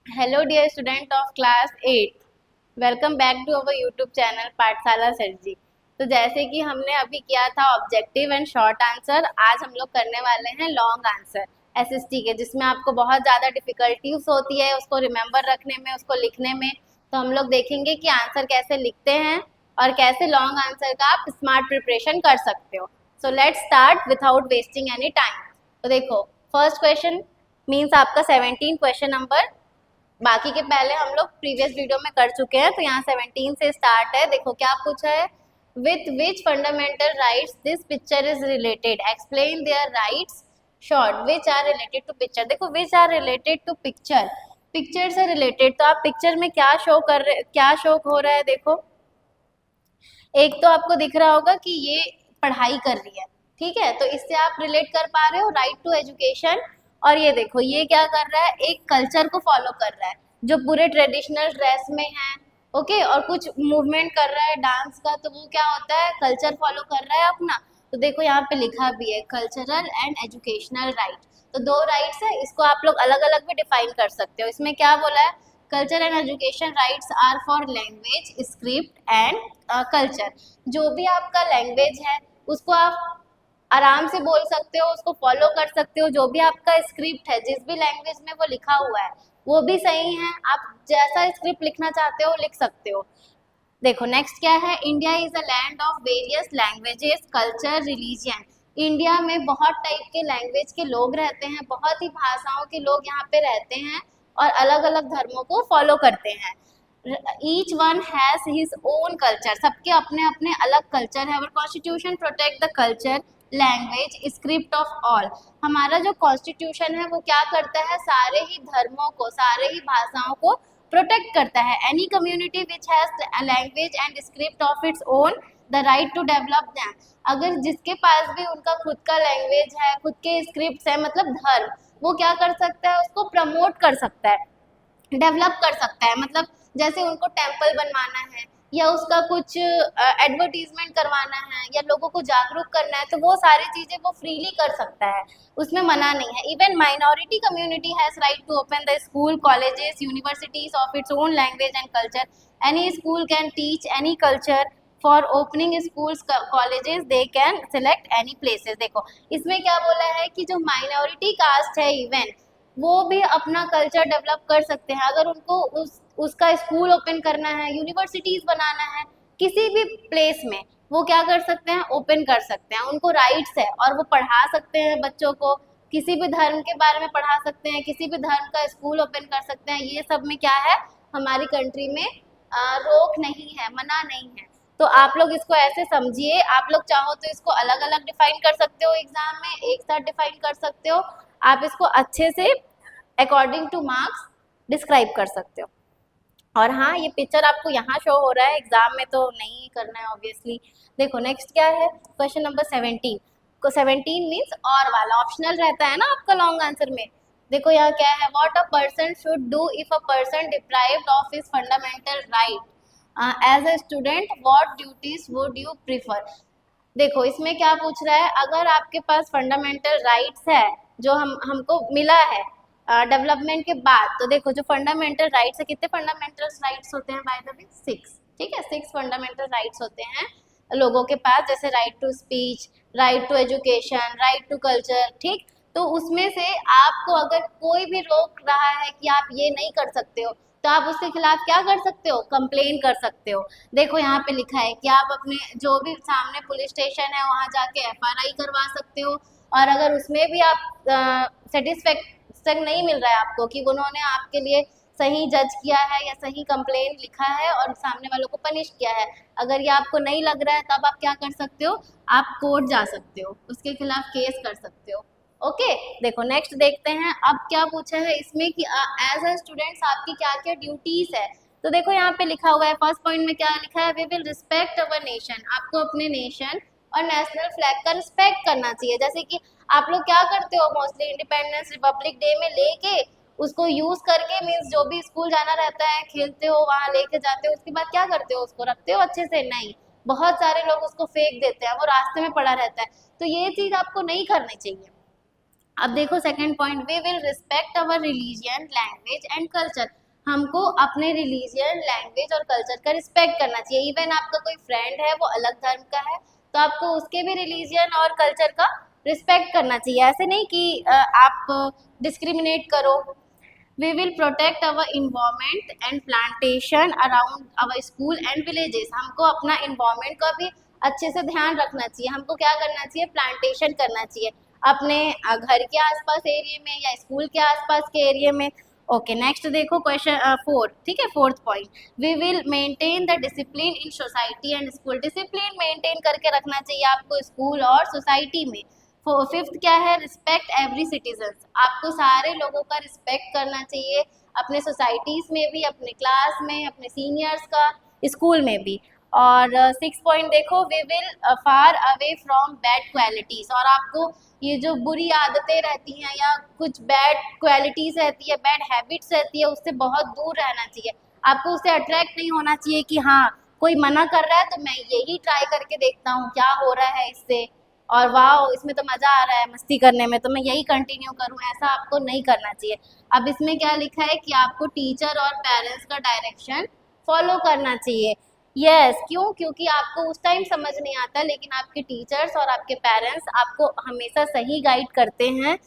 Hello dear student of class 8, welcome back to our YouTube channel Pathshala sir ji. तो जैसे कि हमने अभी किया था ऑब्जेक्टिव एंड शॉर्ट आंसर, आज हम लोग करने वाले हैं लॉन्ग आंसर एसएसटी के, जिसमें आपको बहुत ज़्यादा डिफिकल्टीज होती है उसको रिमेंबर रखने में, उसको लिखने में। तो हम लोग देखेंगे कि आंसर कैसे लिखते हैं और कैसे लॉन्ग आंसर का आप स्मार्ट प्रिपरेशन कर सकते हो। So let's start without wasting any time. तो देखो, फर्स्ट क्वेश्चन मीन्स आपका 17 क्वेश्चन नंबर, बाकी के पहले हम लोग प्रीवियस वीडियो में कर चुके हैं। तो यहाँ 17 से स्टार्ट है। देखो क्या पूछा है, with which fundamental rights this picture is related, explain their rights short, which are related to picture. देखो which are related to picture, picture से रिलेटेड। तो आप पिक्चर में क्या शो कर रहे, क्या शो हो रहा है। देखो एक तो आपको दिख रहा होगा कि ये पढ़ाई कर रही है, ठीक है, तो इससे आप रिलेट कर पा रहे हो राइट टू एजुकेशन। और ये देखो ये क्या कर रहा है, एक कल्चर को फॉलो कर रहा है जो पूरे ट्रेडिशनल ड्रेस में है, ओके, और कुछ मूवमेंट कर रहा है डांस का, तो वो क्या होता है, कल्चर फॉलो कर रहा है अपना। तो देखो यहाँ पे लिखा भी है कल्चरल एंड एजुकेशनल राइट। तो दो राइट्स है, इसको आप लोग अलग अलग भी डिफाइन कर सकते हो। इसमें क्या बोला है, culture and education rights are for language, script and culture. जो भी आपका लैंग्वेज है उसको आप आराम से बोल सकते हो, उसको फॉलो कर सकते हो। जो भी आपका स्क्रिप्ट है, जिस भी लैंग्वेज में वो लिखा हुआ है वो भी सही है, आप जैसा स्क्रिप्ट लिखना चाहते हो लिख सकते हो। देखो नेक्स्ट क्या है, India is a land of various languages, culture, religion. India में बहुत टाइप के लैंग्वेज के लोग रहते हैं, बहुत ही भाषाओं के लोग यहाँ पे रहते हैं और अलग अलग धर्मों को फॉलो करते हैं। Each one has his own culture, सबके अपने अपने अलग कल्चर है। और constitution protect the culture, language, script of all. हमारा जो कॉन्स्टिट्यूशन है वो क्या करता है, सारे ही धर्मों को, सारे ही भाषाओं को प्रोटेक्ट करता है। Any community which has language and script of its own the right to develop them. अगर जिसके पास भी उनका खुद का लैंग्वेज है, खुद के स्क्रिप्ट है, मतलब धर्म, वो क्या कर सकता है, उसको प्रमोट कर सकता है, डेवलप कर सकता है। मतलब जैसे उनको टेम्पल बनवाना है या उसका कुछ एडवर्टीजमेंट करवाना है या लोगों को जागरूक करना है, तो वो सारी चीजें वो फ्रीली कर सकता है, उसमें मना नहीं है। Even minority community has right to open the school, colleges, universities of its own language and culture. Any school can teach any culture, for opening schools, colleges they can select any places. देखो इसमें क्या बोला है कि जो minority cast है even वो भी अपना कल्चर डेवलप कर सकते हैं। अगर उनको उसका स्कूल ओपन करना है, यूनिवर्सिटीज बनाना है, किसी भी प्लेस में वो क्या कर सकते हैं, ओपन कर सकते हैं। उनको राइट्स है और वो पढ़ा सकते हैं बच्चों को, किसी भी धर्म के बारे में पढ़ा सकते हैं, किसी भी धर्म का स्कूल ओपन कर सकते हैं। ये सब में क्या है, हमारी कंट्री में रोक नहीं है, मना नहीं है। तो आप लोग इसको ऐसे समझिए। आप लोग चाहो तो इसको अलग अलग डिफाइन कर सकते हो, एग्जाम में एक साथ डिफाइन कर सकते हो। आप इसको अच्छे से अकॉर्डिंग टू मार्क्स डिस्क्राइब कर सकते हो। और हाँ, ये पिक्चर आपको यहाँ शो हो रहा है, एग्जाम में तो नहीं करना है ऑब्वियसली। देखो नेक्स्ट क्या है, क्वेश्चन नंबर 17 को, 17 मीन्स और वाला ऑप्शनल रहता है ना आपका लॉन्ग आंसर में। देखो यहाँ क्या है, what a person should do if a person deprived of his fundamental right as a student, what duties would you prefer. देखो इसमें क्या पूछ रहा है, अगर आपके पास फंडामेंटल राइट्स है जो हमको मिला है डेवलपमेंट के बाद, तो देखो जो फंडामेंटल राइट्स है, कितने फंडामेंटल राइट्स होते हैं बाय द वे, 6, ठीक है, 6 फंडामेंटल राइट्स होते हैं लोगों के पास, जैसे right to speech, right to education, right to culture, ठीक। तो उसमें से आपको अगर कोई भी रोक रहा है कि आप ये नहीं कर सकते हो, तो आप उसके खिलाफ क्या कर सकते हो, कंप्लेन कर सकते हो। देखो यहाँ पे लिखा है कि आप अपने जो भी सामने पुलिस स्टेशन है वहाँ जाके एफआरआई करवा सकते हो। और अगर उसमें भी आप सेटिस्फेक्शन नहीं मिल रहा है आपको कि उन्होंने आपके लिए सही जज किया है या सही कंप्लेन लिखा है और सामने वालों को पनिश किया है, अगर ये आपको नहीं लग रहा है, तब आप क्या कर सकते हो, आप कोर्ट जा सकते हो, उसके खिलाफ केस कर सकते हो। ओके, देखो नेक्स्ट देखते हैं अब क्या पूछा है इसमें कि एज अ स्टूडेंट्स आपकी क्या क्या ड्यूटीज है। तो देखो यहाँ पे लिखा हुआ है, फर्स्ट पॉइंट में क्या लिखा है, we will respect our nation. आपको अपने नेशन और नेशनल फ्लैग का रिस्पेक्ट करना चाहिए। जैसे कि आप लोग क्या करते हो मोस्टली, इंडिपेंडेंस रिपब्लिक डे में लेके उसको यूज करके, मीन्स जो भी स्कूल जाना रहता है खेलते हो, वहां लेके जाते हो, उसके बाद क्या करते हो, उसको रखते हो अच्छे से, नहीं, बहुत सारे लोग उसको फेंक देते हैं, वो रास्ते में पड़ा रहता है। तो ये चीज आपको नहीं करनी चाहिए। अब देखो second point, we will respect our religion, language and culture. हमको अपने रिलीजियन, लैंग्वेज और कल्चर का रिस्पेक्ट करना चाहिए। इवन आपका कोई फ्रेंड है वो अलग धर्म का है तो आपको उसके भी रिलीजियन और कल्चर का रिस्पेक्ट करना चाहिए। ऐसे नहीं कि आप डिस्क्रिमिनेट करो। We will protect our environment and plantation around our school and villages. हमको अपना इन्वायरमेंट का भी अच्छे से ध्यान रखना चाहिए। हमको क्या करना चाहिए, प्लांटेशन करना चाहिए अपने घर के आसपास एरिया में या स्कूल के आसपास के एरिया में। ओके नेक्स्ट देखो क्वेश्चन 4, ठीक है, fourth point, we will maintain the discipline in society and school. Discipline maintain करके रखना चाहिए आपको स्कूल और सोसाइटी में। फिफ्थ क्या है, रिस्पेक्ट एवरी सिटीजन। आपको सारे लोगों का रिस्पेक्ट करना चाहिए, अपने सोसाइटीज में भी, अपने क्लास में, अपने सीनियर्स का, स्कूल में भी। और सिक्स पॉइंट देखो, we will far away from bad qualities. और आपको ये जो बुरी आदतें रहती हैं या कुछ बैड क्वालिटीज रहती है, बैड हैबिट्स रहती है, उससे बहुत दूर रहना चाहिए। आपको उससे अट्रैक्ट नहीं होना चाहिए कि हाँ कोई मना कर रहा है तो मैं यही ट्राई करके देखता हूँ क्या हो रहा है इससे, और वाह इसमें तो मज़ा आ रहा है मस्ती करने में तो मैं यही कंटिन्यू करूँ, ऐसा आपको नहीं करना चाहिए। अब इसमें क्या लिखा है कि आपको टीचर और पेरेंट्स का डायरेक्शन फॉलो करना चाहिए। यस क्यों, क्योंकि आपको उस टाइम समझ नहीं आता लेकिन आपके टीचर्स और आपके पेरेंट्स आपको हमेशा सही गाइड करते हैं।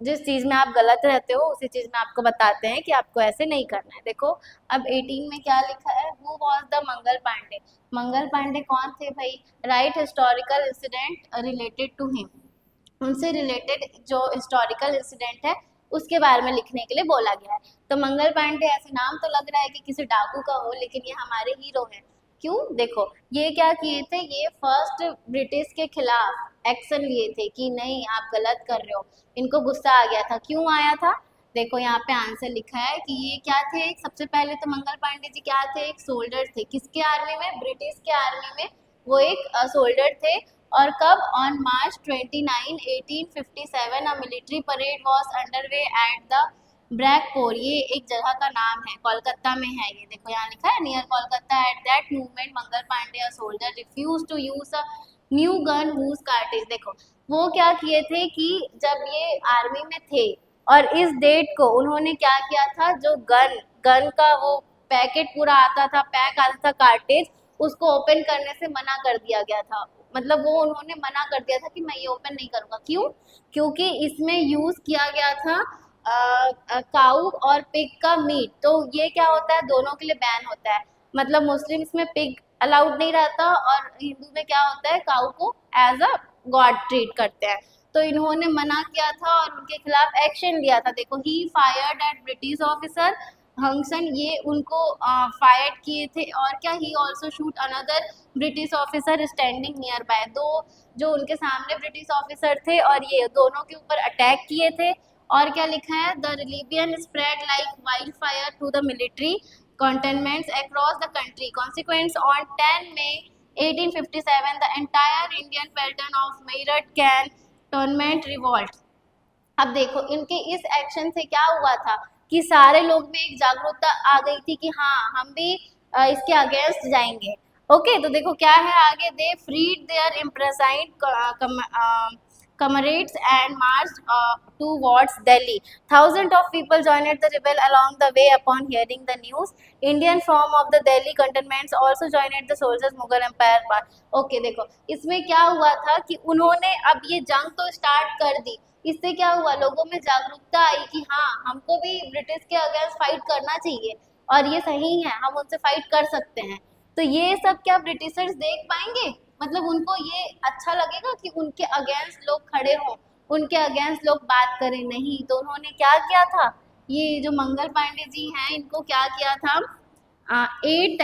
जिस चीज़ में आप गलत रहते हो उसी चीज़ में आपको बताते हैं कि आपको ऐसे नहीं करना है। देखो अब 18 में क्या लिखा है, who was the Mangal Pandey. Mangal Pandey कौन थे भाई, right historical incident related to him. उनसे रिलेटेड जो हिस्टोरिकल इंसिडेंट है उसके बारे में लिखने के लिए बोला गया है। तो मंगल पांडे ऐसे नाम तो लग रहा है कि किसी डाकू का हो, लेकिन ये हमारे हीरो हैं। क्यों, देखो ये क्या किए थे, ये फर्स्ट ब्रिटिश के खिलाफ एक्शन लिए थे कि नहीं आप गलत कर रहे हो। इनको गुस्सा आ गया था, क्यों आया था, देखो यहाँ पे आंसर लिखा है कि ये क्या थे, सबसे पहले तो मंगल पांडे जी क्या थे, एक सोल्जर थे। किसके आर्मी में, ब्रिटिश के आर्मी में वो एक सोल्जर थे। और कब, on March 29, 1857 a military parade was underway at the Barrackpore. ये एक जगह का नाम है, कोलकाता में है ये, देखो यहाँ लिखा है near Kolkata. At that movement Mangal Pandey a soldier refuse to use a new gun whose cartridge. देखो वो क्या किए थे कि जब ये आर्मी में थे और इस डेट को उन्होंने क्या किया था, जो गन का वो पैकेट पूरा आता था, पैक आता था कार्टेज, उसको ओपन करने से मना कर दिया गया था। मतलब वो उन्होंने मना कर दिया था कि मैं ये ओपन नहीं करूँगा। क्यों, क्योंकि इसमें यूज़ किया गया था काऊ और पिग का मीट। तो ये क्या होता है, दोनों के लिए बैन होता है। मतलब मुस्लिम्स में पिग अलाउड नहीं रहता और हिंदू में क्या होता है, काऊ को एज अ गॉड ट्रीट करते हैं। तो इन्होंने मना किया था और उनके खिलाफ एक्शन लिया था। देखो he fired at British officer Hewson, ये उनको फायर किए थे। और क्या, he also shoot another British officer standing nearby. दो जो उनके सामने ब्रिटिश ऑफिसर थे और ये दोनों के ऊपर अटैक किए थे। और क्या लिखा है, the rebellion spread like wildfire to the military cantonments across the country. Consequence on 10 May 1857 the entire Indian pattern of Meerut cantonment revolt. अब देखो इनके इस एक्शन से क्या हुआ था कि सारे लोग में एक जागरूकता आ गई थी कि हाँ हम भी इसके अगेंस्ट जाएंगे। ओके तो देखो क्या है आगे, they freed their imprisoned comrades and marched towards Delhi. Thousands of people joined the rebel along the way. Upon hearing the news, Indian form of the Delhi cantonments also joined the soldiers Mughal Empire part. Okay देखो इसमें क्या हुआ था कि उन्होंने अब ये जंग तो स्टार्ट कर दी। इससे क्या हुआ, लोगों में जागरूकता आई कि हाँ हमको भी ब्रिटिश के अगेंस्ट फाइट करना चाहिए और ये सही है, हम उनसे फाइट कर सकते हैं। तो ये सब क्या ब्रिटिशर्स देख पाएंगे, मतलब उनको ये अच्छा लगेगा कि उनके अगेंस्ट लोग खड़े हों, उनके अगेंस्ट लोग बात करें, नहीं। तो उन्होंने क्या किया था, ये जो मंगल पांडे जी हैं इनको क्या किया था, 8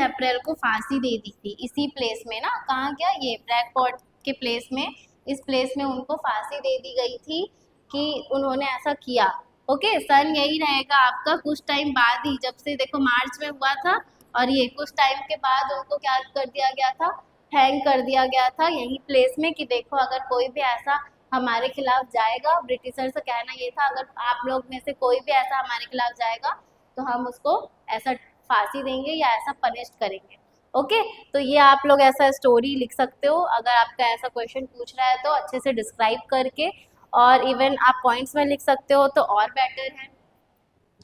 अप्रैल को फांसी दे दी थी इसी प्लेस में ना, कहाँ क्या, ये ब्रैकपोर्ट के प्लेस में, इस प्लेस में उनको फांसी दे दी गई थी कि उन्होंने ऐसा किया। ओके सन यही रहेगा आपका कुछ टाइम बाद ही, जब से देखो मार्च में हुआ था और ये कुछ टाइम के बाद उनको क्या कर दिया गया था, हैंग कर दिया गया था यही प्लेस में। कि देखो अगर कोई भी ऐसा हमारे खिलाफ जाएगा, ब्रिटिशर से कहना ये था अगर आप लोग में से कोई भी ऐसा हमारे खिलाफ जाएगा तो हम उसको ऐसा फांसी देंगे या ऐसा पनिश करेंगे। ओके, तो ये आप लोग ऐसा स्टोरी लिख सकते हो, अगर आपका ऐसा क्वेश्चन पूछ रहा है तो अच्छे से डिस्क्राइब करके, और इवन आप पॉइंट्स में लिख सकते हो तो और बेटर है।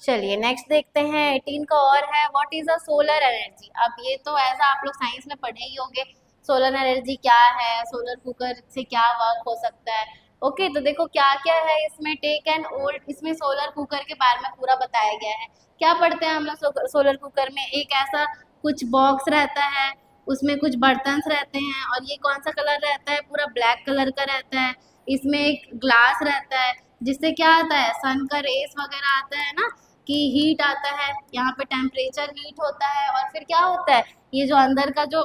चलिए नेक्स्ट देखते हैं 18 का और है what is a solar energy. अब ये तो ऐसा आप लोग साइंस में पढ़े ही होंगे, सोलर एनर्जी क्या है, सोलर कुकर से क्या वर्क हो सकता है। ओके, तो देखो क्या क्या है इसमें, टेक एन ओल्ड, इसमें सोलर कुकर के बारे में पूरा बताया गया है। क्या पढ़ते हैं हम लोग सोलर कुकर में, एक ऐसा कुछ बॉक्स रहता है, उसमें कुछ बर्तन रहते हैं, और ये कौन सा कलर रहता है, पूरा ब्लैक कलर का रहता है। इसमें एक ग्लास रहता है, जिससे क्या आता है, सन का रेस वगैरह आता है ना, कि हीट आता है, यहाँ पे टेम्परेचर हीट होता है, और फिर क्या होता है, ये जो अंदर का जो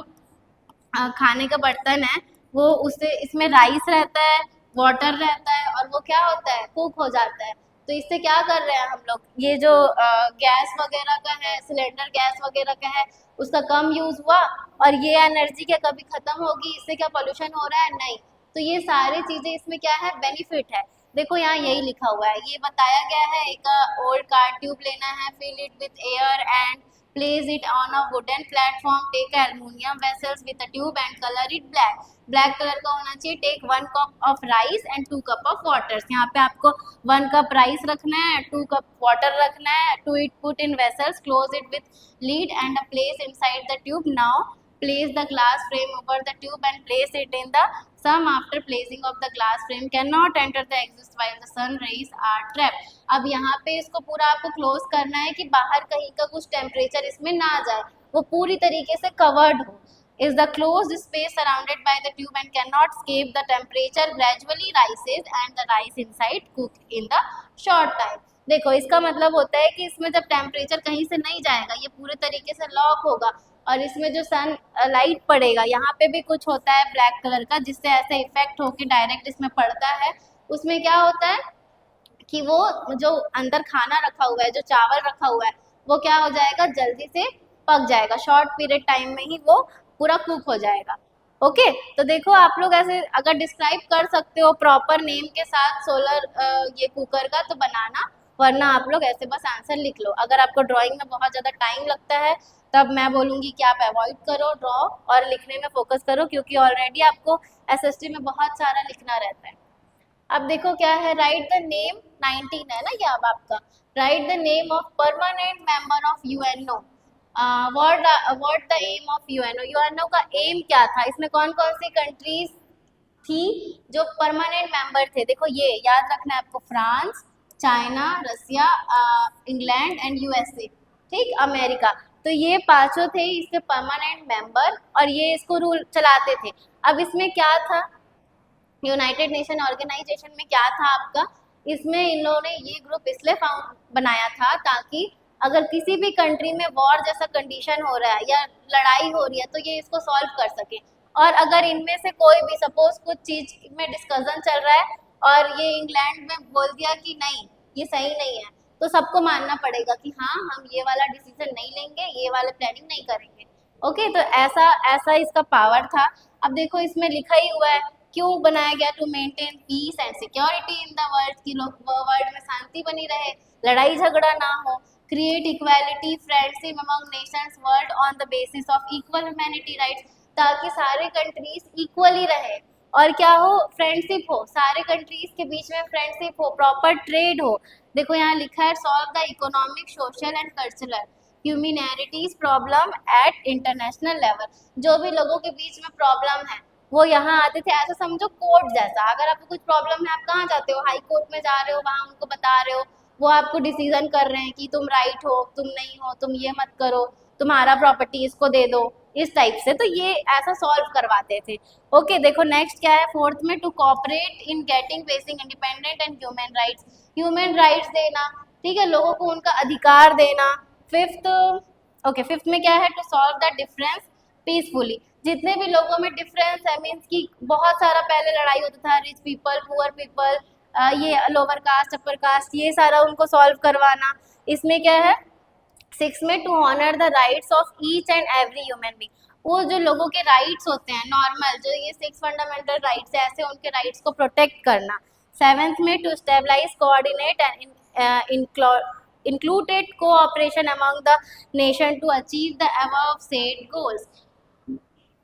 खाने का बर्तन है, वो उससे, इसमें राइस रहता है, वाटर रहता है, और वो क्या होता है, कुक हो जाता है। तो इससे क्या कर रहे हैं हम लोग, ये जो गैस वगैरह का है, सिलेंडर गैस वगैरह का है, उसका कम यूज हुआ, और ये एनर्जी क्या कभी खत्म होगी, इससे क्या पोल्यूशन हो रहा है, नहीं। तो ये सारी चीजें इसमें क्या है, बेनिफिट है। देखो यहाँ यही लिखा हुआ है, ये बताया गया है, एक ओल्ड कार ट्यूब लेना है, fill it with air and place it on a wooden platform, take aluminium vessels with a tube and color it black, black colour का होना चाहिए। Take 1 cup of rice and 2 cup of water, यहाँ पे आपको 1 cup rice रखना है, 2 cup water रखना है, to it put in vessels, close it with lid and a place inside the tube, now place the glass frame over the tube and place it in the sum, after placing of the glass frame cannot enter the exhaust while the sun rays are trapped। अब यहाँ पे इसको पूरा आपको close करना है कि बाहर कहीं का कुछ टेम्परेचर इसमें ना जाए, वो पूरी तरीके से कवर्ड हो। is the closed space surrounded by the tube and cannot escape, the temperature gradually rises and the rice inside cook in the short time। देखो इसका मतलब होता है कि इसमें जब टेम्परेचर कहीं से नहीं जाएगा, ये पूरे तरीके से लॉक होगा, और इसमें जो सन लाइट पड़ेगा, यहाँ पे भी कुछ होता है ब्लैक कलर का, जिससे ऐसे इफेक्ट होके डायरेक्ट इसमें पड़ता है। उसमें क्या होता है कि वो जो अंदर खाना रखा हुआ है, जो चावल रखा हुआ है, वो क्या हो जाएगा, जल्दी से पक जाएगा, शॉर्ट पीरियड टाइम में ही वो पूरा कुक हो जाएगा। ओके, तो देखो आप लोग ऐसे अगर डिस्क्राइब कर सकते हो प्रॉपर नेम के साथ सोलर ये कुकर का, तो बनाना, वरना आप लोग ऐसे बस आंसर लिख लो। अगर आपको ड्राइंग में बहुत ज़्यादा टाइम लगता है, तब मैं बोलूँगी कि आप अवॉइड करो ड्रॉ, और लिखने में फोकस करो, क्योंकि ऑलरेडी आपको एसएसटी में बहुत सारा लिखना रहता है। अब देखो क्या है, राइट द नेम, 19 है ना ये अब आपका, write the name of permanent member of UNO. What the aim of UNO, UNO का एम क्या था, इसमें कौन कौन सी कंट्रीज थी जो परमानेंट मेंबर थे। देखो ये याद रखना है आपको, France, China, Russia, England and USA, ठीक, अमेरिका। तो ये पांचों थे इसके परमानेंट मेंबर, और ये इसको रूल चलाते थे। अब इसमें क्या था, यूनाइटेड नेशन ऑर्गेनाइजेशन में क्या था आपका, इसमें इन लोगों ने ये ग्रुप इसलिए बनाया था ताकि अगर किसी भी कंट्री में वॉर जैसा कंडीशन हो रहा है या लड़ाई हो रही है, तो ये इसको सॉल्व कर सके। और अगर इनमें से कोई भी सपोज कुछ चीज में डिस्कशन चल रहा है, और ये इंग्लैंड में बोल दिया कि नहीं ये सही नहीं है, तो सबको मानना पड़ेगा कि हाँ हम ये वाला डिसीजन नहीं लेंगे, ये वाला प्लानिंग नहीं करेंगे। ओके, तो ऐसा ऐसा इसका पावर था। अब देखो इसमें लिखा ही हुआ है क्यों बनाया गया, to maintain peace and security in the world, की वर्ल्ड में शांति बनी रहे, लड़ाई झगड़ा ना हो, create equality friendship among nations world on the basis of equal humanity rights, ताकि सारे कंट्रीज इक्वली रहे, और क्या हो, फ्रेंडशिप हो, सारे कंट्रीज के बीच में फ्रेंडशिप हो, प्रॉपर ट्रेड हो। देखो यहाँ लिखा है solve the economic social and cultural humanities problem at international level, जो भी लोगों के बीच में प्रॉब्लम है वो यहाँ आते थे, ऐसा समझो कोर्ट जैसा। अगर आपको कुछ प्रॉब्लम है, आप कहाँ जाते हो, हाई कोर्ट में जा रहे हो, वहाँ उनको बता रहे हो, वो आपको डिसीजन कर रहे हैं कि तुम राइट हो, तुम नहीं हो, तुम ये मत करो, तुम्हारा प्रॉपर्टी इसको दे दो, इस टाइप से। तो ये ऐसा सॉल्व करवाते थे। ओके, देखो नेक्स्ट क्या है, फोर्थ में, to cooperate in getting basic independent and human rights, human rights देना, ठीक है, लोगों को उनका अधिकार देना। फिफ्थ, ओके, फिफ्थ में क्या है, to solve the difference peacefully, जितने भी लोगों में डिफरेंस है, मीन्स कि बहुत सारा पहले लड़ाई होता था, रिच पीपल, पुअर पीपल, ये लोअर कास्ट अपर कास्ट, ये सारा उनको सॉल्व करवाना। इसमें क्या है, 6 में, to honour the rights of each and every human being, वो जो लोगों के राइट्स होते हैं नॉर्मल, जो ये 6 फंडामेंटल राइट्स है, ऐसे उनके राइट्स को प्रोटेक्ट करना। 7th में, to stabilise coordinate and included cooperation among the nation to achieve the above said goals,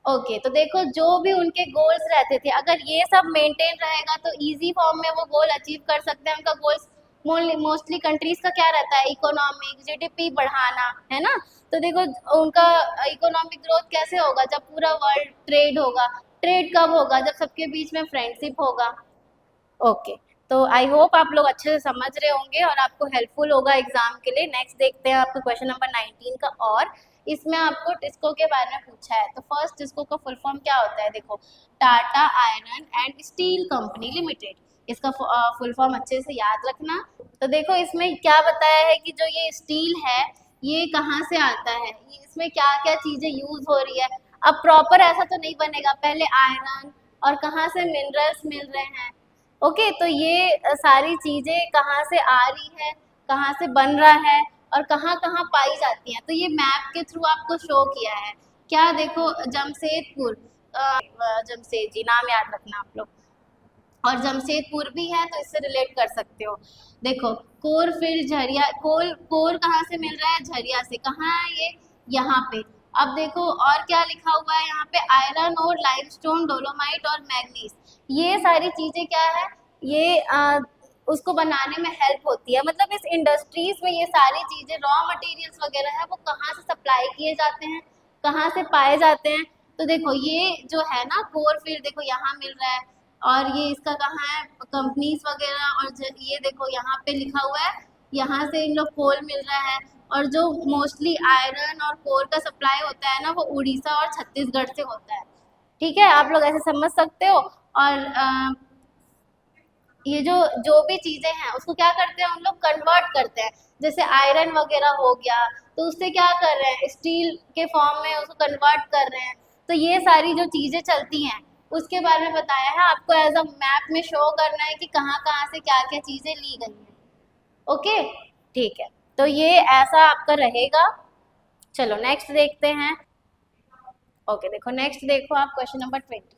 okay तो देखो जो भी उनके गोल्स रहते थे, अगर ये सब मेंटेन रहेगा तो इजी फॉर्म में वो गोल अचीव कर सकते हैं। उनका गोल्स मोस्टली कंट्रीज का क्या रहता है, इकोनॉमिक जीडीपी बढ़ाना, है ना। तो देखो उनका इकोनॉमिक ग्रोथ कैसे होगा, जब पूरा वर्ल्ड ट्रेड होगा। ट्रेड कब होगा, जब सबके बीच में फ्रेंडशिप होगा। ओके तो आई होप आप लोग अच्छे से समझ रहे होंगे और आपको हेल्पफुल होगा एग्जाम के लिए। नेक्स्ट देखते हैं आपको क्वेश्चन नंबर 19 का। और इसमें आपको टिस्को के बारे में पूछा है। तो फर्स्ट टिस्को का फुल फॉर्म क्या होता है, देखो Tata iron and steel company limited, इसका फुल फॉर्म अच्छे से याद रखना। तो देखो इसमें क्या बताया है कि जो ये स्टील है ये कहाँ से आता है, इसमें क्या क्या चीजें यूज हो रही है। अब प्रॉपर ऐसा तो नहीं बनेगा, पहले आयरन और कहाँ से मिनरल्स मिल रहे हैं। ओके तो ये सारी चीजें कहाँ से आ रही है, कहाँ से बन रहा है और कहाँ कहाँ पाई जाती हैं, तो ये मैप के थ्रू आपको शो किया है। क्या देखो जमशेदपुर, जमशेद नाम याद रखना आप लोग, और जमशेदपुर भी है तो इससे रिलेट कर सकते हो। देखो कोर फील्ड झरिया, कोर कहाँ से मिल रहा है, झरिया से। कहाँ है ये, यहाँ पे। अब देखो और क्या लिखा हुआ है यहाँ पे, आयरन और लाइमस्टोन, डोलोमाइट और मैग्नीज। ये सारी चीजें क्या है, ये उसको बनाने में हेल्प होती है। मतलब इस इंडस्ट्रीज में ये सारी चीजें रॉ मटेरियल्स वगैरह है वो कहाँ से सप्लाई किए जाते हैं, कहाँ से पाए जाते हैं। तो देखो ये जो है ना कोर फील्ड, देखो यहाँ मिल रहा है, और ये इसका कहाँ है, कंपनीज वगैरह। और ये देखो यहाँ पे लिखा हुआ है, यहाँ से इन लोग कोल मिल रहा है। और जो मोस्टली आयरन और कोल का सप्लाई होता है ना वो उड़ीसा और छत्तीसगढ़ से होता है। ठीक है, आप लोग ऐसे समझ सकते हो। और ये जो जो भी चीजें हैं उसको क्या करते हैं, हम लोग कन्वर्ट करते हैं। जैसे आयरन वगैरह हो गया तो उससे क्या कर रहे हैं, स्टील के फॉर्म में उसको कन्वर्ट कर रहे हैं। तो ये सारी जो चीजें चलती हैं उसके बारे में बताया है आपको, एज अ मैप में शो करना है कि कहाँ कहाँ से क्या क्या चीजें ली गई हैं। ओके ठीक है, तो ये ऐसा आपका रहेगा। चलो नेक्स्ट देखते हैं। ओके देखो नेक्स्ट देखो आप क्वेश्चन नंबर 20।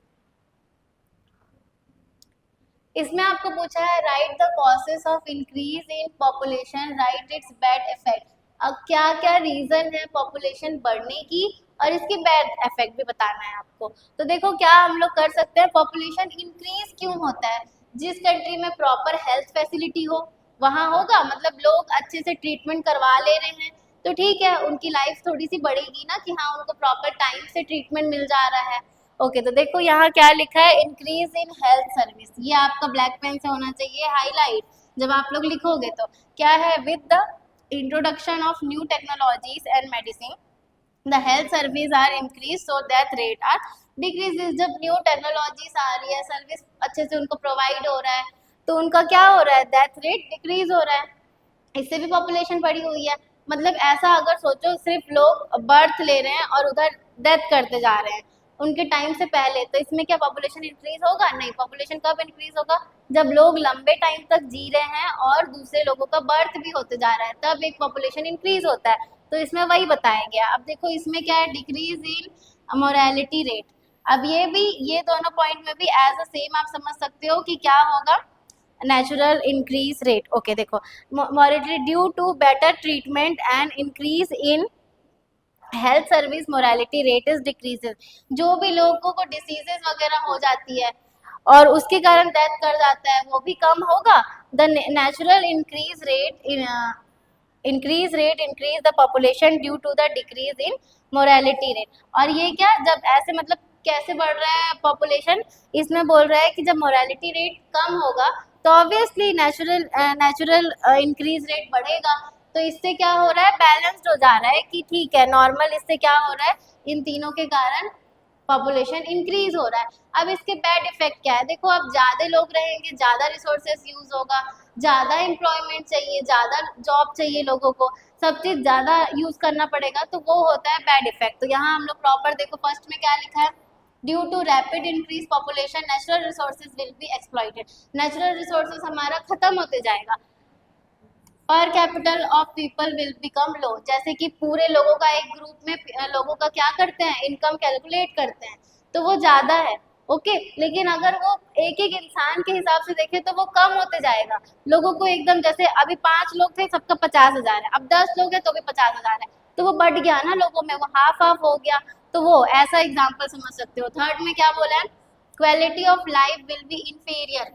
इसमें आपको पूछा है right the causes of increase in population, right it's bad effect. अब क्या क्या रीजन है पॉपुलेशन बढ़ने की और इसकी बैड इफेक्ट भी बताना है आपको। तो देखो क्या हम लोग कर सकते हैं, पॉपुलेशन इंक्रीज क्यों होता है, जिस कंट्री में प्रॉपर हेल्थ फैसिलिटी हो वहाँ होगा, मतलब लोग अच्छे से ट्रीटमेंट करवा ले रहे हैं तो ठीक है, उनकी लाइफ थोड़ी सी बढ़ेगी ना, कि हाँ उनको प्रॉपर टाइम से ट्रीटमेंट मिल जा रहा है। ओके तो देखो यहाँ क्या लिखा है, इंक्रीज इन हेल्थ सर्विस। ये आपका ब्लैक पेन से होना चाहिए हाईलाइट जब आप लोग लिखोगे। तो क्या है, with the introduction of new technologies and medicine the health service are increase so that rate are decrease. जब न्यू टेक्नोलॉजीज आ रही है, सर्विस अच्छे से उनको प्रोवाइड हो रहा है तो उनका क्या हो रहा है, डेथ रेट डिक्रीज हो रहा है। इससे भी पॉपुलेशन बढ़ी हुई है। मतलब ऐसा अगर सोचो, सिर्फ लोग बर्थ ले रहे हैं और उधर डेथ करते जा रहे हैं उनके टाइम से पहले, तो इसमें क्या पॉपुलेशन इंक्रीज होगा, नहीं। पॉपुलेशन कब इंक्रीज होगा, जब लोग लंबे टाइम तक जी रहे हैं और दूसरे लोगों का बर्थ भी होते जा रहा है, तब एक पॉपुलेशन इंक्रीज होता है। तो इसमें वही बताया गया। अब देखो इसमें क्या है, डिक्रीज इन मोरालिटी रेट। अब ये भी, ये दोनों पॉइंट में भी एज अ सेम आप समझ सकते हो कि क्या होगा, नेचुरल इंक्रीज रेट। ओके देखो morality due to better treatment and increase in health service morality rate is decreases. जो भी लोगों को डिसीजेस वगैरह हो जाती है और उसके कारण डेथ कर जाता है वो भी कम होगा। The natural increase rate increase the population due to the decrease in morality rate. और ये क्या, जब ऐसे मतलब कैसे बढ़ रहा है पॉपुलेशन, इसमें बोल रहा है कि जब मोरालिटी रेट कम होगा तो ऑब्वियसली नेचुरल इंक्रीज रेट बढ़ेगा। तो इससे क्या हो रहा है, बैलेंस्ड हो जा रहा है कि ठीक है नॉर्मल, इससे क्या हो रहा है, इन तीनों के कारण पॉपुलेशन इंक्रीज हो रहा है। अब इसके बैड इफेक्ट क्या है, देखो अब ज्यादा लोग रहेंगे, ज्यादा रिसोर्सेस यूज होगा, ज्यादा एम्प्लॉयमेंट चाहिए, ज्यादा जॉब चाहिए लोगों को, सब चीज ज्यादा यूज करना पड़ेगा, तो वो होता है बैड इफेक्ट। तो यहाँ हम लोग प्रॉपर देखो फर्स्ट में क्या लिखा है, due to rapid increase population natural resources will be exploited. Natural resources हमारा खत्म होते जाएगा। पर capital of people will become low. जैसे कि पूरे लोगों का एक ग्रुप में लोगों का क्या करते हैं, इनकम कैलकुलेट करते हैं तो वो ज्यादा है। ओके लेकिन अगर वो एक एक इंसान के हिसाब से देखें तो वो कम होते जाएगा। लोगों को एकदम, जैसे अभी 5 लोग थे सबका 50,000 है, अब 10 लोग हैं तो भी 50,000 है, तो वो बढ़ गया ना लोगों में, वो हाफ हाफ हो गया। तो वो ऐसा एग्जाम्पल समझ सकते हो। थर्ड में क्या बोला है, quality of life will be inferior,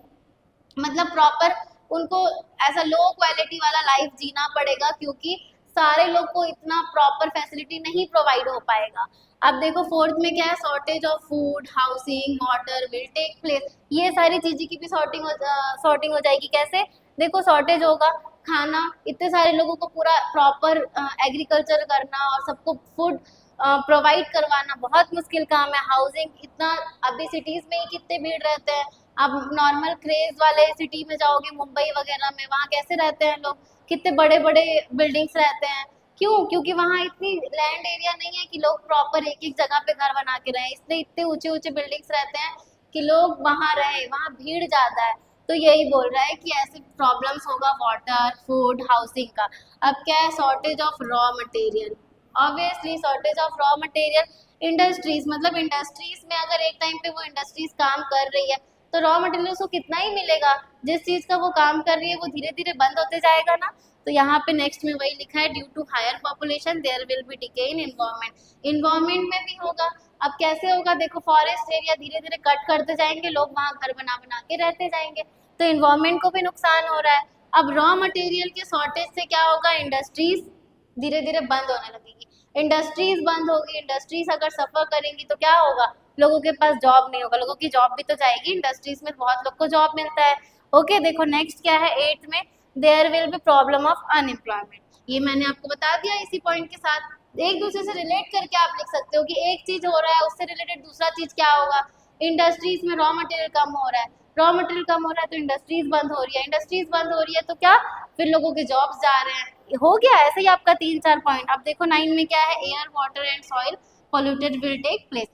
मतलब प्रॉपर उनको ऐसा लो क्वालिटी वाला लाइफ जीना पड़ेगा, क्योंकि सारे लोग को इतना प्रॉपर फैसिलिटी नहीं प्रोवाइड हो पाएगा। अब देखो फोर्थ में क्या है, shortage of food, housing, water will take place, ये सारी चीजें की भी सॉर्टिंग हो जाएगी। कैसे, देखो शॉर्टेज होगा, खाना, इतने सारे लोगों को पूरा प्रॉपर एग्रीकल्चर करना और सबको फूड प्रोवाइड करवाना बहुत मुश्किल काम है। हाउसिंग, इतना अभी सिटीज में ही कितने भीड़ रहते हैं, अब नॉर्मल क्रेज वाले सिटी में जाओगे मुंबई वगैरह में, वहाँ कैसे रहते हैं लोग, कितने बड़े बड़े बिल्डिंग्स रहते हैं। क्यों, क्योंकि वहाँ इतनी लैंड एरिया नहीं है कि लोग प्रॉपर एक एक जगह पे घर बना के रहे, इसलिए इतने ऊंचे ऊंचे बिल्डिंग्स रहते हैं कि लोग वहाँ रहे, वहाँ भीड़ ज्यादा है। तो यही बोल रहा है कि ऐसे प्रॉब्लम्स होगा वाटर, फूड, हाउसिंग का। अब क्या है, shortage of raw material, obviously shortage of raw material. Industries, मतलब इंडस्ट्रीज में अगर एक टाइम पे वो इंडस्ट्रीज काम कर रही है तो रॉ मटेरियल उसको कितना ही मिलेगा, जिस चीज का वो काम कर रही है वो धीरे धीरे बंद होते जाएगा ना। तो यहाँ पे नेक्स्ट में वही लिखा है, due to higher population there will be decay in environment, environment में भी होगा। अब कैसे होगा, देखो फॉरेस्ट एरिया धीरे धीरे कट करते जाएंगे, लोग वहाँ घर बना बना के रहते जाएंगे, तो इन्वायरमेंट को भी नुकसान हो रहा है। अब रॉ मटेरियल के शॉर्टेज से क्या होगा, इंडस्ट्रीज धीरे धीरे बंद होने लगेगी, इंडस्ट्रीज बंद होगी, इंडस्ट्रीज अगर सफर करेंगी तो क्या होगा, लोगों के पास जॉब नहीं होगा, लोगों की जॉब भी तो जाएगी, इंडस्ट्रीज में बहुत लोग को जॉब मिलता है। ओके, देखो नेक्स्ट क्या है, एट्थ में, there will be problem of unemployment, ये मैंने आपको बता दिया इसी पॉइंट के साथ। एक दूसरे से रिलेट करके आप लिख सकते हो कि एक चीज हो रहा है उससे रिलेटेड दूसरा चीज क्या होगा, इंडस्ट्रीज में रॉ मटेरियल कम हो रहा है, रॉ मटेरियल कम हो रहा है तो इंडस्ट्रीज बंद हो रही है, इंडस्ट्रीज बंद हो रही है तो क्या, फिर लोगों के जॉब्स जा रहे हैं। हो गया ऐसे ही आपका 3-4 पॉइंट। अब देखो 9 में क्या है, air, water and soil polluted will take place,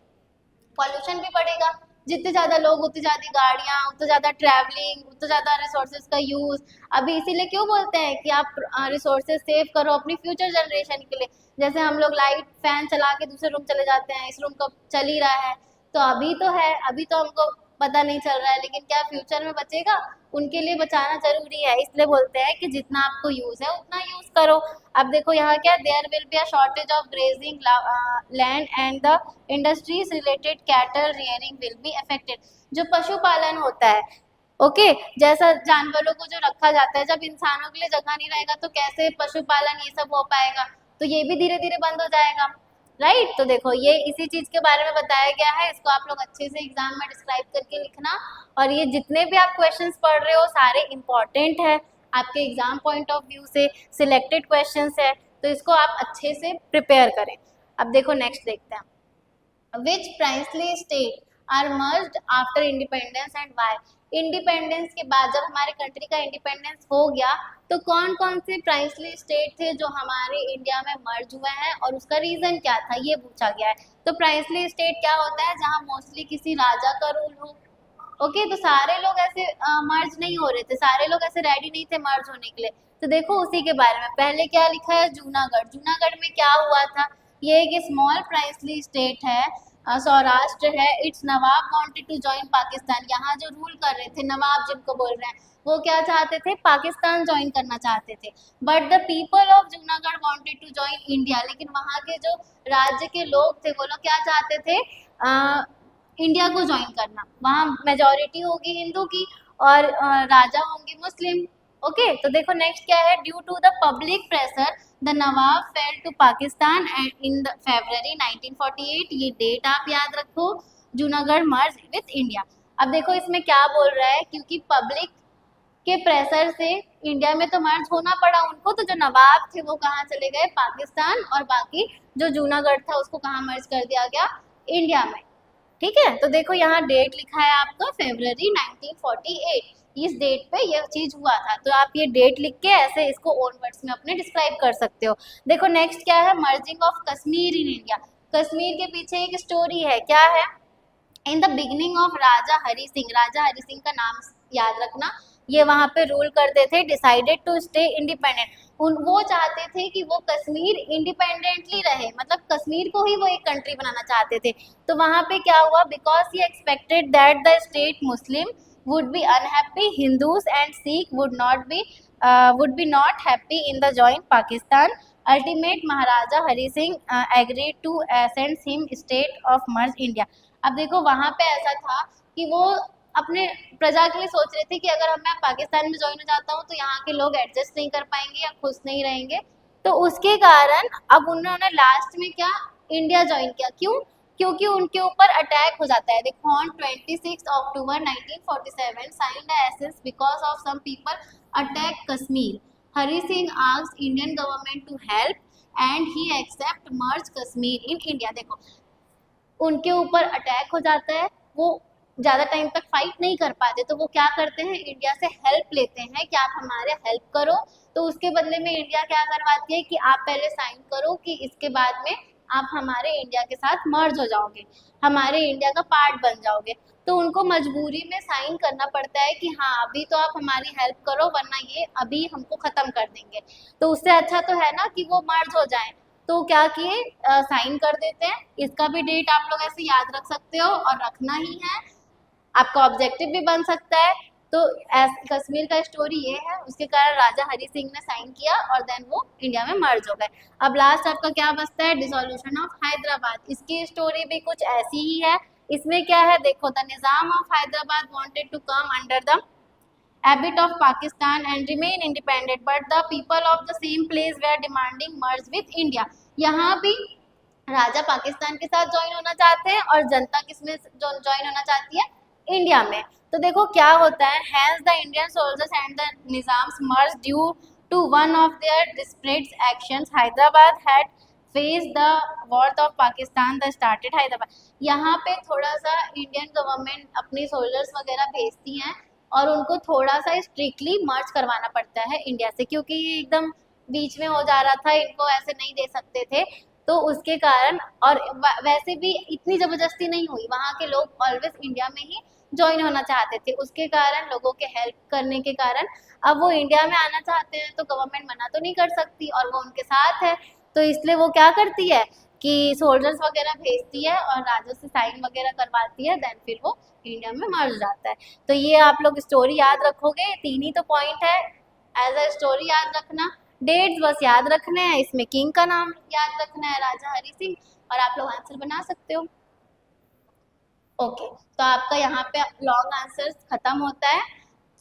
pollution भी बढ़ेगा, जितने ज्यादा लोग उतनी ज्यादा गाड़ियां, उतना ज्यादा ट्रैवलिंग, उतना ज्यादा रिसोर्सेज का यूज। अभी इसीलिए क्यों बोलते हैं कि आप रिसोर्सेज सेव करो अपनी फ्यूचर जनरेशन के लिए, जैसे हम लोग लाइट फैन चला के दूसरे रूम चले जाते हैं, इस रूम कब चल ही रहा है, तो अभी तो है, अभी तो हमको पता नहीं चल रहा है, लेकिन क्या फ्यूचर में बचेगा, उनके लिए बचाना जरूरी है, इसलिए बोलते हैं कि जितना आपको यूज है उतना यूज करो। अब देखो यहाँ क्या, there will be a shortage of grazing land and the industries related cattle rearing will be affected, जो पशुपालन होता है, ओके जैसा जानवरों को जो रखा जाता है, जब इंसानों के लिए जगह नहीं रहेगा तो कैसे पशुपालन ये सब हो पाएगा, तो ये भी धीरे धीरे बंद हो जाएगा, राइट। तो देखो ये इसी चीज के बारे में बताया गया है, इसको आप लोग अच्छे से एग्जाम में डिस्क्राइब करके लिखना, और ये जितने भी आप क्वेश्चंस पढ़ रहे हो सारे इंपॉर्टेंट है आपके एग्जाम पॉइंट ऑफ व्यू से, सिलेक्टेड क्वेश्चंस है, तो इसको आप अच्छे से प्रिपेयर करें। अब देखो नेक्स्ट देखते हैं, which princely state are merged after independence and why, independence के बाद जब हमारे कंट्री का इंडिपेंडेंस हो गया तो कौन कौन से प्राइसली स्टेट थे जो हमारे इंडिया में मर्ज हुए हैं और उसका रीजन क्या था, ये पूछा गया है। तो प्राइसली स्टेट क्या होता है, जहाँ मोस्टली किसी राजा का रूल हो, ओके तो सारे लोग ऐसे मर्ज नहीं हो रहे थे, सारे लोग ऐसे रेडी नहीं थे मर्ज होने के लिए। तो देखो उसी के बारे में पहले क्या लिखा है, जूनागढ़, जूनागढ़ में क्या हुआ था, ये एक स्मॉल प्राइसली स्टेट है, सौराष्ट्र है, it's Nawab wanted to join Pakistan, यहाँ जो रूल कर रहे थे नवाब जिनको बोल रहे हैं वो क्या चाहते थे, पाकिस्तान ज्वाइन करना चाहते थे, but the people of Junagadh wanted to join India, लेकिन वहाँ के जो राज्य के लोग थे वो लोग क्या चाहते थे, इंडिया को ज्वाइन करना, वहाँ मेजोरिटी होगी हिंदू की और राजा होंगे मुस्लिम, ओके। तो देखो नेक्स्ट क्या है, due to the public pressure the Nawab fail to Pakistan and in the February 1948, ये डेट आप याद रखो, जूनागढ़ मर्ज विथ इंडिया। अब देखो इसमें क्या बोल रहा है, क्योंकि पब्लिक के प्रेशर से इंडिया में तो मर्ज होना पड़ा उनको, तो जो नवाब थे वो कहाँ चले गए, पाकिस्तान, और बाकी जो जूनागढ़ था उसको कहाँ मर्ज कर दिया गया, इंडिया में, ठीक है। तो देखो यहाँ डेट लिखा है आपका February 1948, इस डेट पे यह चीज हुआ था, तो आप ये डेट लिख के ऐसे इसको ओन वर्ड्स में अपने डिस्क्राइब कर सकते हो। देखो नेक्स्ट क्या है, merging of Kashmir in India, Kashmir के पीछे एक स्टोरी है, क्या है, इन द बिगिनिंग ऑफ राजा हरि सिंह, राजा हरि सिंह का नाम याद रखना, ये वहाँ पे रूल करते थे, डिसाइडेड टू स्टे इंडिपेंडेंट, वो चाहते थे कि वो कश्मीर इंडिपेंडेंटली रहे, मतलब कश्मीर को ही वो एक कंट्री बनाना चाहते थे। तो वहाँ पे क्या हुआ, because he expected that the state Muslim would be unhappy, Hindus and Sikh would be not happy in the joint Pakistan, ultimate Maharaja Hari Singh agreed to send him state of merge India. अब देखो वहां पे ऐसा था कि वो अपने प्रजा के लिए सोच रहे थे कि अगर मैं पाकिस्तान में ज्वाइन हो जाता हूँ तो यहाँ के लोग एडजस्ट नहीं कर पाएंगे या खुश नहीं रहेंगे, तो उसके कारण अब उन्होंने लास्ट में क्या, इंडिया ज्वाइन किया। क्यों? क्योंकि उनके ऊपर अटैक हो जाता है। देखो on 26 October 1947 signed assess because of some people attack Kashmir. Hari Singh asked Indian government to help and he accept merge Kashmir in India. देखो उनके ऊपर अटैक हो जाता है, वो ज़्यादा टाइम तक फाइट नहीं कर पाते, तो वो क्या करते हैं, इंडिया से हेल्प लेते हैं कि आप हमारे हेल्प करो। तो उसके बदले में इंडिया क्या करवाती है कि आप पहले साइन करो कि इसके बाद में आप हमारे इंडिया के साथ मर्ज हो जाओगे, हमारे इंडिया का पार्ट बन जाओगे। तो उनको मजबूरी में साइन करना पड़ता है कि हाँ अभी तो आप हमारी हेल्प करो वरना ये अभी हमको ख़त्म कर देंगे। तो उससे अच्छा तो है ना कि वो मर्ज हो जाए। तो क्या किए, साइन कर देते हैं। इसका भी डेट आप लोग ऐसे याद रख सकते हो और रखना ही है, आपका ऑब्जेक्टिव भी बन सकता है। तो कश्मीर का स्टोरी ये है, उसके कारण राजा हरि सिंह ने साइन किया और देन वो इंडिया में मर्ज हो गए। अब लास्ट आपका क्या बचता है, डिसोल्यूशन ऑफ हैदराबाद। इसकी स्टोरी भी कुछ ऐसी ही है। इसमें क्या है देखो, the Nizam of Hyderabad wanted to come under the habit of Pakistan and remain independent, but the people of the same place were demanding merge with India। यहाँ भी राजा पाकिस्तान के साथ ज्वाइन होना चाहते हैं और जनता किसमें ज्वाइन होना चाहती है, इंडिया में। तो देखो क्या होता है, has the Indian soldiers and the Nizam's merge due to one of their desperate actions. Hyderabad had face the war of Pakistan the started Hyderabad. यहाँ पे थोड़ा सा इंडियन गवर्नमेंट अपनी सोल्जर्स वगैरह भेजती हैं और उनको थोड़ा सा स्ट्रिक्टली मर्ज करवाना पड़ता है इंडिया से, क्योंकि ये एकदम बीच में हो जा रहा था, इनको ऐसे नहीं दे सकते थे। तो उसके कारण, और वैसे भी इतनी ज़बरदस्ती नहीं हुई, वहाँ के लोग ऑलवेज इंडिया में ही ज्वाइन होना चाहते थे। उसके कारण लोगों के हेल्प करने के कारण अब वो इंडिया में आना चाहते हैं, तो गवर्नमेंट मना तो नहीं कर सकती और वो उनके साथ है। तो इसलिए वो क्या करती है कि सोल्जर्स वगैरह भेजती है और राजा से साइन वगैरह करवाती है, देन फिर वो इंडिया में मर जाता है। तो ये आप लोग स्टोरी याद रखोगे, 3 ही तो पॉइंट है, एज अ स्टोरी याद रखना, डेट्स बस याद रखने हैं, इसमें किंग का नाम याद रखना है राजा हरि सिंह, और आप लोग आंसर बना सकते हो। ओके, तो आपका यहाँ पे लॉन्ग आंसर खत्म होता है।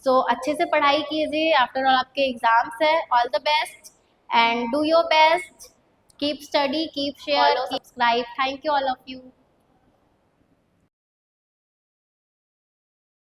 सो अच्छे से पढ़ाई कीजिए, आफ्टर ऑल आपके एग्जाम्स है। All the best and do your best, keep study, keep share, subscribe. Thank you all of you.